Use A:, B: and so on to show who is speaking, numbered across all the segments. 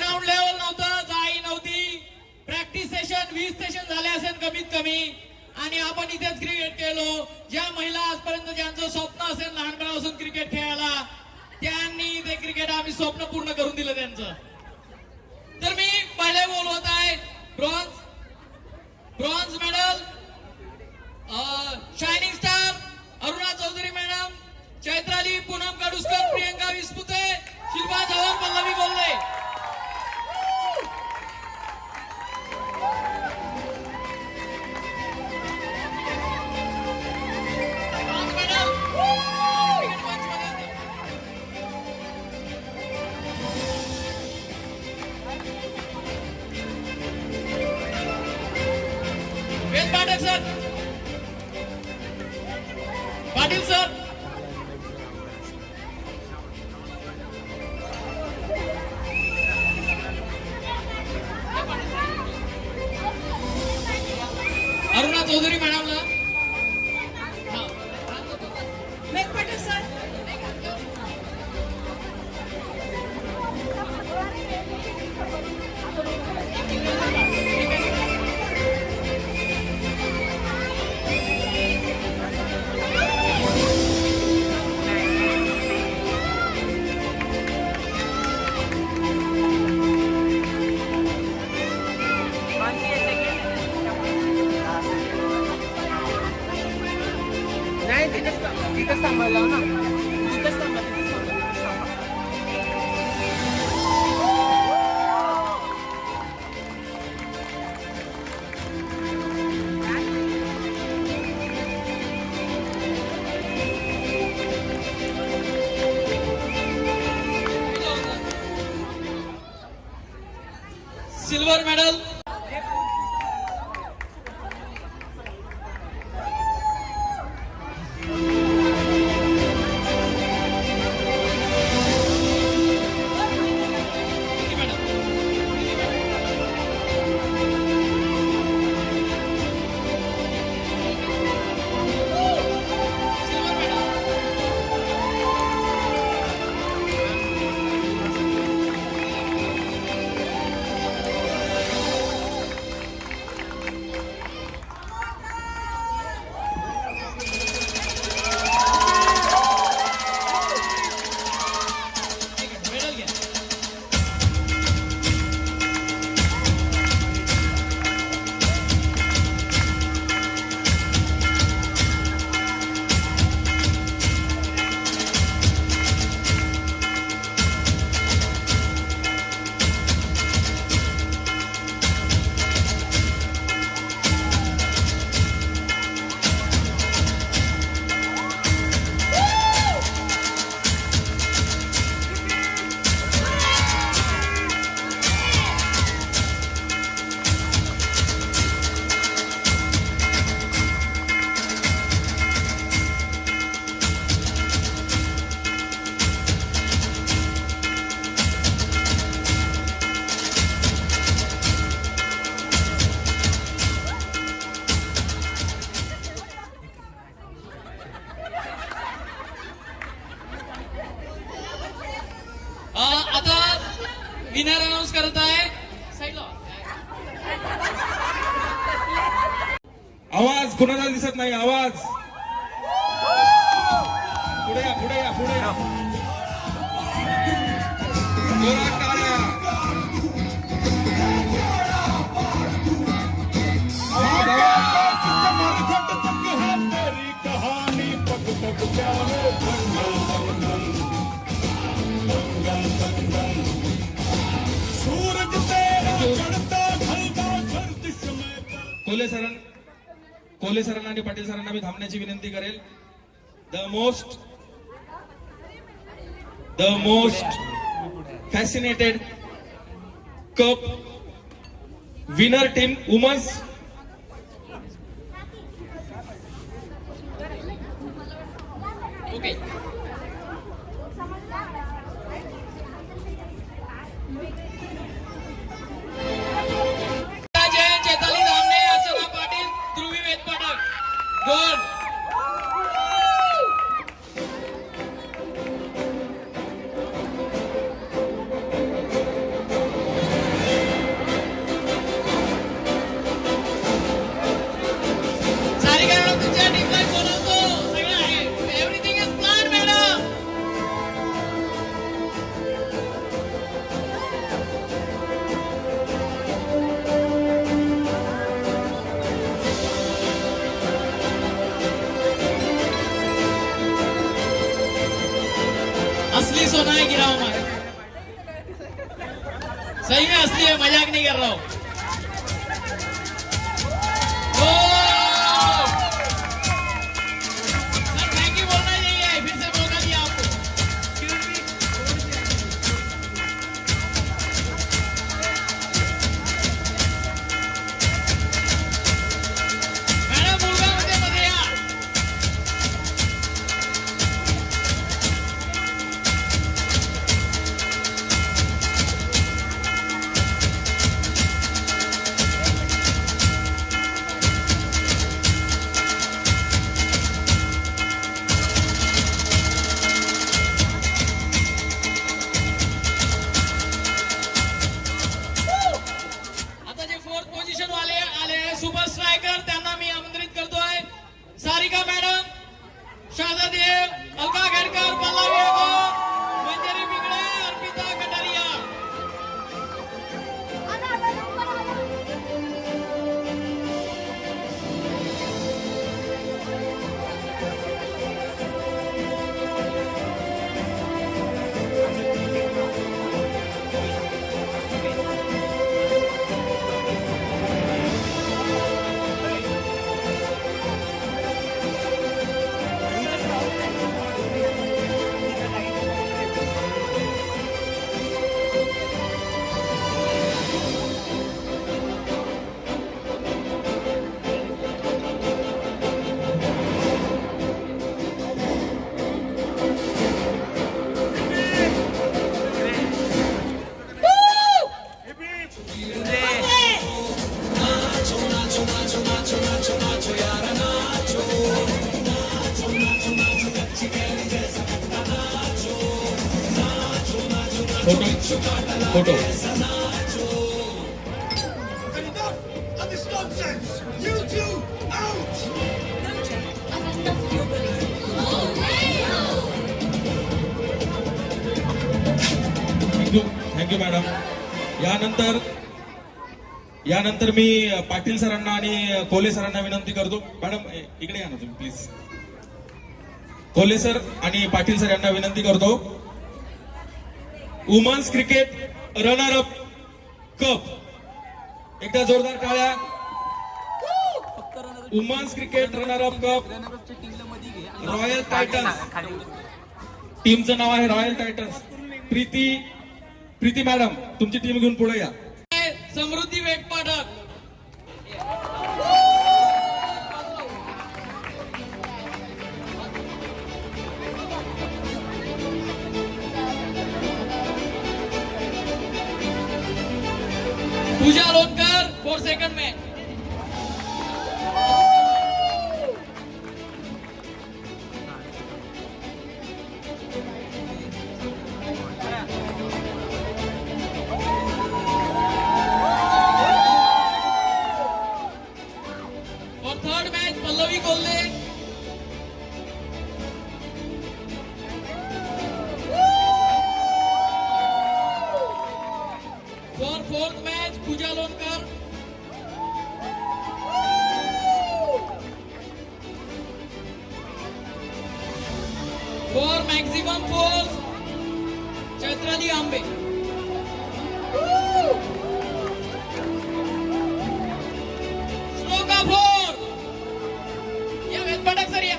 A: Ground level नव्हतं, जाई नव्हती. प्रॅक्टिस सेशन 20 सेशन झाले असेल कमीत कमी. आणि आपण इथेच क्रिकेट खेळलो. ज्या महिला आजपर्यंत ज्यांचं स्वप्न असेल लहानपणापासून क्रिकेट खेळायला, त्यांनी ते क्रिकेट आम्ही स्वप्न पूर्ण करून दिलं त्यांचं. तर मी पहिले बोलवत आहे bronze medal shining star Aruna Chaudhari madam, Chaitrali Poonam Kaduskar, Priyanka Vispute, Shilpa Chavan, Pallavi Golle. Ved Pathak sir, Patil sir, Aruna Chaudhari मॅडमला,
B: वेद पाटील सर,
C: तिथं सांभाळलं ना, तिथंच सांभाळ, तिथंच सांभाळ.
A: सिल्वर मेडल आता विनर अनाउन्स करत आहे.
D: आवाज कोणाला दिसत नाही, आवाज पुढे या, पुढे या, पुढे या. जोरात टाळ्या. कोले सरांना आणि पाटील सरांना मी थांबण्याची विनंती करेल. The most fascinated cup winner team women's.
A: Okay, Chaitali Dhamne, Archana Patil, Dhruvi Ved Pathak. Good. असली सोना है गिरा हुआ है। सही में असली है, मजाक नहीं कर रहा हूं। सर थैंक यू बोलना चाहिए, फिर से मौका दिया आपको। मॅडम मुलगा मध्ये या। आता जे फोर्थ पोझिशन वाले आले सुपर स्ट्रायकर, त्यांना मी आमंत्रित करतोय। Sarika madam, Sharadadev, Alka Khedkar, Pallavi Agor, Manjari Bigde, Arpita Kataria.
D: Photo
E: Enough of this nonsense! You two, out!
D: Thank you madam. यानंतर मी पाटील सरांना आणि कोले सरांना विनंती करतो। मॅडम इकडे या ना तुम्ही प्लीज। कोले सर आणि पाटील सर यांना विनंती करतो, women's cricket runner up cup, एकदा जोरदार टाळ्या। Women's cricket runner up cup royal titans, टीमचं नाव आहे रॉयल टायटन्स। प्रीती मॅडम, तुमची टीम घेऊन पुढे या।
A: समृद्धी वेटपाठक, पूजा लोनकर 4 सेकंड में। और third match Pallavi Kolhe. For fourth match Pooja Lonkar. For maximum fours Chaitrali Ambe. Shloka four, या वेदपाठक सर या।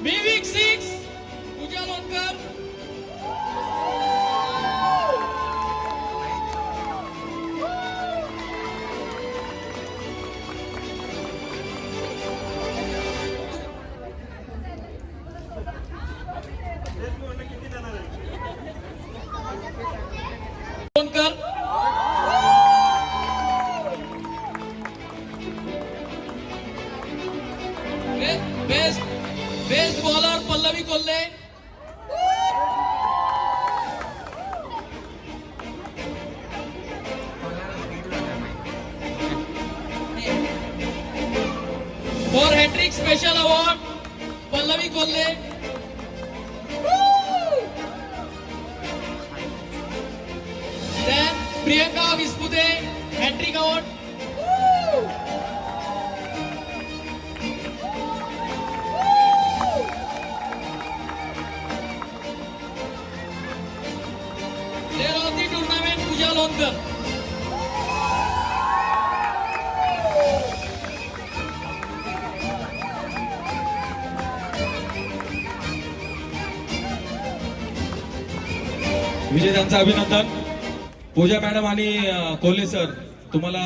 A: Bivik 6 Pooja Lonkar. Lonkar, best bowler Pallavi Kolhe. For hat trick special award Pallavi Kolhe. Then Priyanka Vispute hat trick award.
D: विजेत्यांचं अभिनंदन. पूजा मॅडम आणि कोल्हे सर, तुम्हाला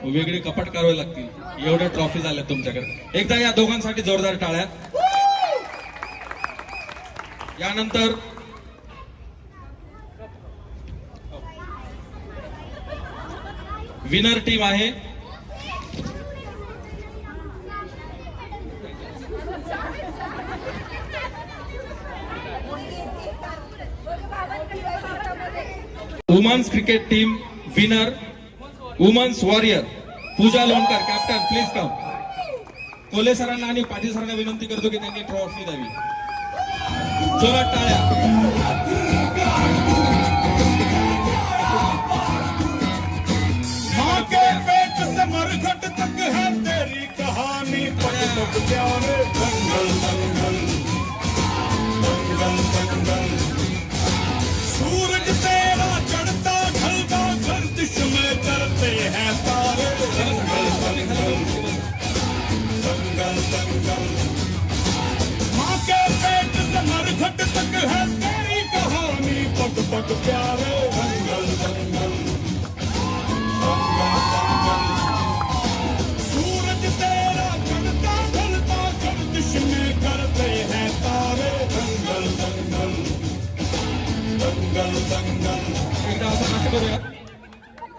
D: वेगळे कपाट करावे लागतील, एवढ्या ट्रॉफी झाल्या तुमच्याकडे. एकदा या दोघांसाठी जोरदार टाळ्या. यानंतर विनर टीम आहे. Women's cricket team winner women's warrior Pooja Lonkar captain, please come. Kolhe सरांना आणि पाटील सरांना विनंती करतो की त्यांनी ट्रॉफी द्यावी. जोरात टाळ्या.
E: माँ के पेट से मरघट तक है तेरी कहानी. पग पग प्यारे दंगल दंगल दंगल दंगल. सूरज तेरा चढ़ता ढलता गर्दिश में करते हैं तारे. दंगल दंगल दंगल दंगल. माँ के पेट से मरघट तक है तेरी कहानी. पग पग प्यारे दंगल दंगल दंगल दंगल. सूरज तेरा चढ़ता ढलता गर्दिश में करते हैं तारे. दंगल दंगल दंगल दंगल.
D: एकदा आपण असं करूया,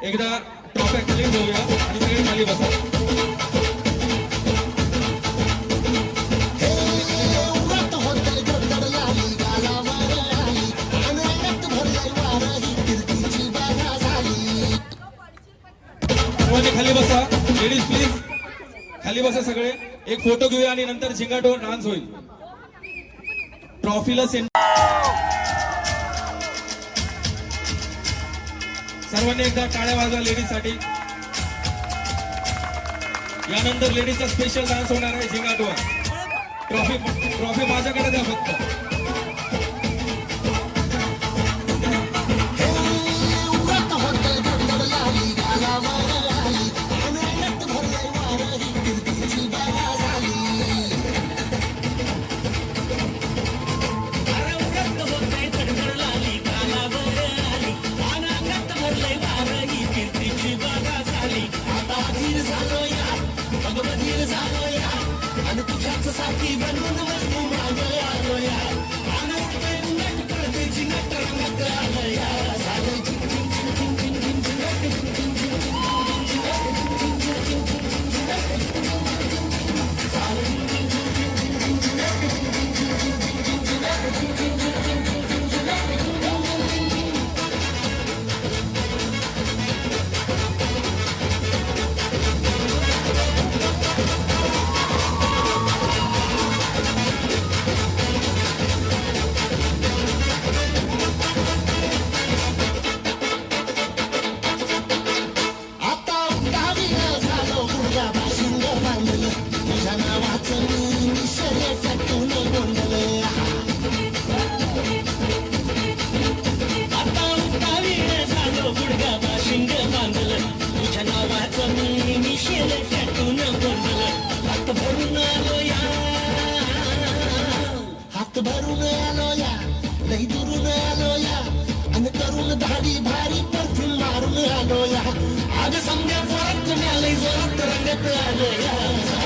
D: एकदा ट्रॉफी खाली घेऊया आणि सगळे खाली बसा. सर्वांनी खाली बसा. लेडीज प्लीज खाली बसा सगळे. एक फोटो घेऊया आणि नंतर झिंगाटो डान्स होईल. ट्रॉफीला सर्वांनी एकदा टाळ्या वाजवा लेडीज साठी. यानंतर लेडीजचा स्पेशल डान्स होणार आहे झिंगाटवर. ट्रॉफी माझ्याकडे द्या फक्त.
F: हात भरून आलो या, लई दुरून आलो या, आणि करून धाडी भारी परफ्यूम मारून आलो या. आज समजा परत लई जोरात रंगत आलो या.